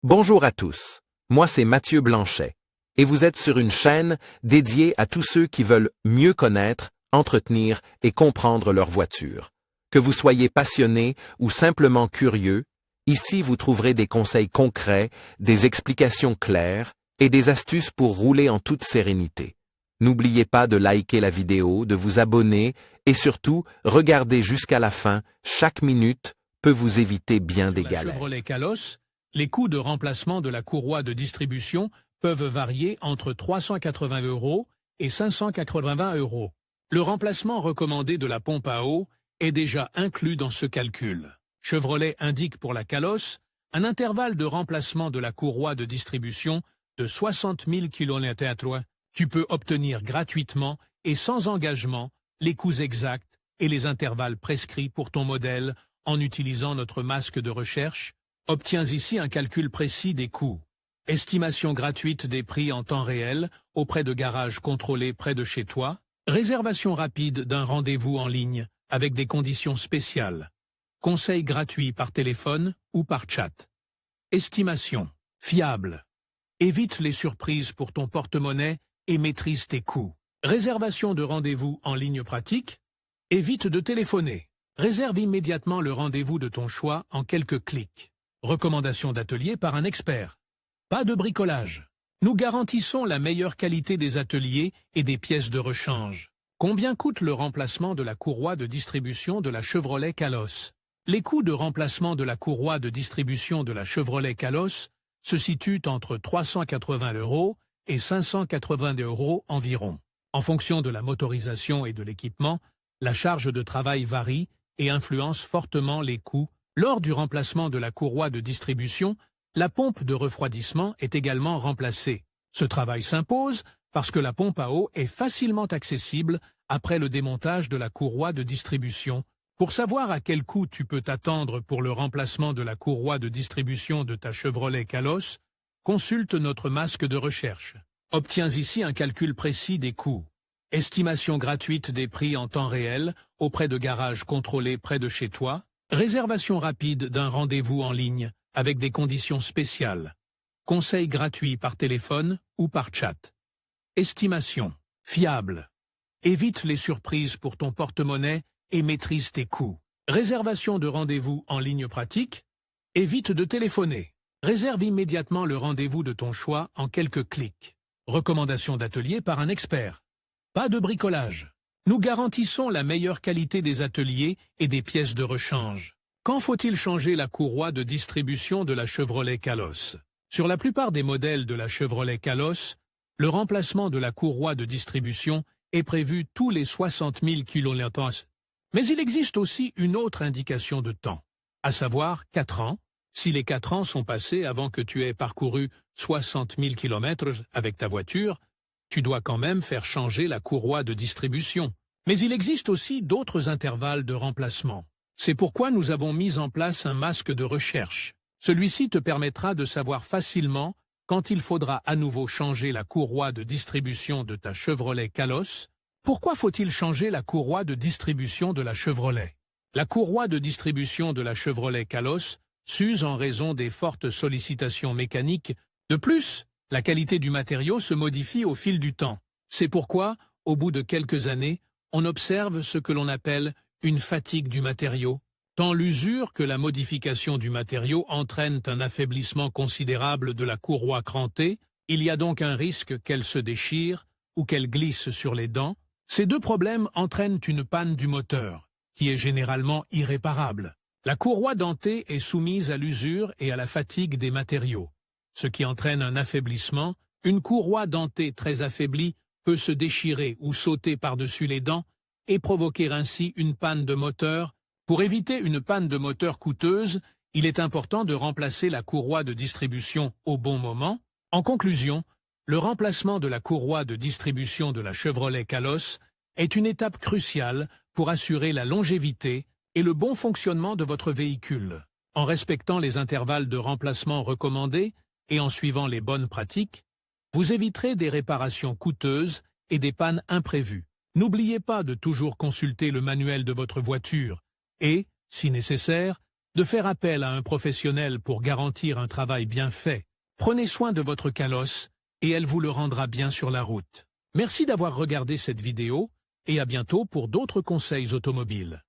Bonjour à tous, moi c'est Mathieu Blanchet, et vous êtes sur une chaîne dédiée à tous ceux qui veulent mieux connaître, entretenir et comprendre leur voiture. Que vous soyez passionné ou simplement curieux, ici vous trouverez des conseils concrets, des explications claires et des astuces pour rouler en toute sérénité. N'oubliez pas de liker la vidéo, de vous abonner et surtout, regardez jusqu'à la fin, chaque minute peut vous éviter bien des La galères. Chevrolet Kalos, les coûts de remplacement de la courroie de distribution peuvent varier entre 380 € et 580 €. Le remplacement recommandé de la pompe à eau est déjà inclus dans ce calcul. Chevrolet indique pour la Kalos un intervalle de remplacement de la courroie de distribution de 60 000 km/h. Tu peux obtenir gratuitement et sans engagement les coûts exacts et les intervalles prescrits pour ton modèle en utilisant notre masque de recherche. Obtiens ici un calcul précis des coûts. Estimation gratuite des prix en temps réel auprès de garages contrôlés près de chez toi. Réservation rapide d'un rendez-vous en ligne avec des conditions spéciales. Conseils gratuits par téléphone ou par chat. Estimation fiable. Évite les surprises pour ton porte-monnaie et maîtrise tes coûts. Réservation de rendez-vous en ligne pratique. Évite de téléphoner. Réserve immédiatement le rendez-vous de ton choix en quelques clics. Recommandation d'atelier par un expert. Pas de bricolage. Nous garantissons la meilleure qualité des ateliers et des pièces de rechange. Combien coûte le remplacement de la courroie de distribution de la Chevrolet Kalos? Les coûts de remplacement de la courroie de distribution de la Chevrolet Kalos se situent entre 380 € et 580 € environ. En fonction de la motorisation et de l'équipement, la charge de travail varie et influence fortement les coûts. Lors du remplacement de la courroie de distribution, la pompe de refroidissement est également remplacée. Ce travail s'impose parce que la pompe à eau est facilement accessible après le démontage de la courroie de distribution. Pour savoir à quel coût tu peux t'attendre pour le remplacement de la courroie de distribution de ta Chevrolet Kalos, consulte notre masque de recherche. Obtiens ici un calcul précis des coûts. Estimation gratuite des prix en temps réel auprès de garages contrôlés près de chez toi. Réservation rapide d'un rendez-vous en ligne avec des conditions spéciales. Conseils gratuits par téléphone ou par chat. Estimation fiable. Évite les surprises pour ton porte-monnaie et maîtrise tes coûts. Réservation de rendez-vous en ligne pratique. Évite de téléphoner. Réserve immédiatement le rendez-vous de ton choix en quelques clics. Recommandation d'atelier par un expert. Pas de bricolage. Nous garantissons la meilleure qualité des ateliers et des pièces de rechange. Quand faut-il changer la courroie de distribution de la Chevrolet Kalos? Sur la plupart des modèles de la Chevrolet Kalos, le remplacement de la courroie de distribution est prévu tous les 60 000 km/h. Mais il existe aussi une autre indication de temps, à savoir 4 ans. Si les 4 ans sont passés avant que tu aies parcouru 60 000 km avec ta voiture, tu dois quand même faire changer la courroie de distribution. Mais il existe aussi d'autres intervalles de remplacement. C'est pourquoi nous avons mis en place un masque de recherche. Celui-ci te permettra de savoir facilement quand il faudra à nouveau changer la courroie de distribution de ta Chevrolet Kalos. Pourquoi faut-il changer la courroie de distribution de la Chevrolet? La courroie de distribution de la Chevrolet Kalos s'use en raison des fortes sollicitations mécaniques. De plus, la qualité du matériau se modifie au fil du temps. C'est pourquoi, au bout de quelques années, on observe ce que l'on appelle une fatigue du matériau. Tant l'usure que la modification du matériau entraînent un affaiblissement considérable de la courroie crantée. Il y a donc un risque qu'elle se déchire ou qu'elle glisse sur les dents. Ces deux problèmes entraînent une panne du moteur, qui est généralement irréparable. La courroie dentée est soumise à l'usure et à la fatigue des matériaux, ce qui entraîne un affaiblissement. Une courroie dentée très affaiblie peut se déchirer ou sauter par-dessus les dents et provoquer ainsi une panne de moteur. Pour éviter une panne de moteur coûteuse, il est important de remplacer la courroie de distribution au bon moment. En conclusion, le remplacement de la courroie de distribution de la Chevrolet Kalos est une étape cruciale pour assurer la longévité et le bon fonctionnement de votre véhicule. En respectant les intervalles de remplacement recommandés et en suivant les bonnes pratiques, vous éviterez des réparations coûteuses et des pannes imprévues. N'oubliez pas de toujours consulter le manuel de votre voiture et, si nécessaire, de faire appel à un professionnel pour garantir un travail bien fait. Prenez soin de votre calosse et elle vous le rendra bien sur la route. Merci d'avoir regardé cette vidéo et à bientôt pour d'autres conseils automobiles.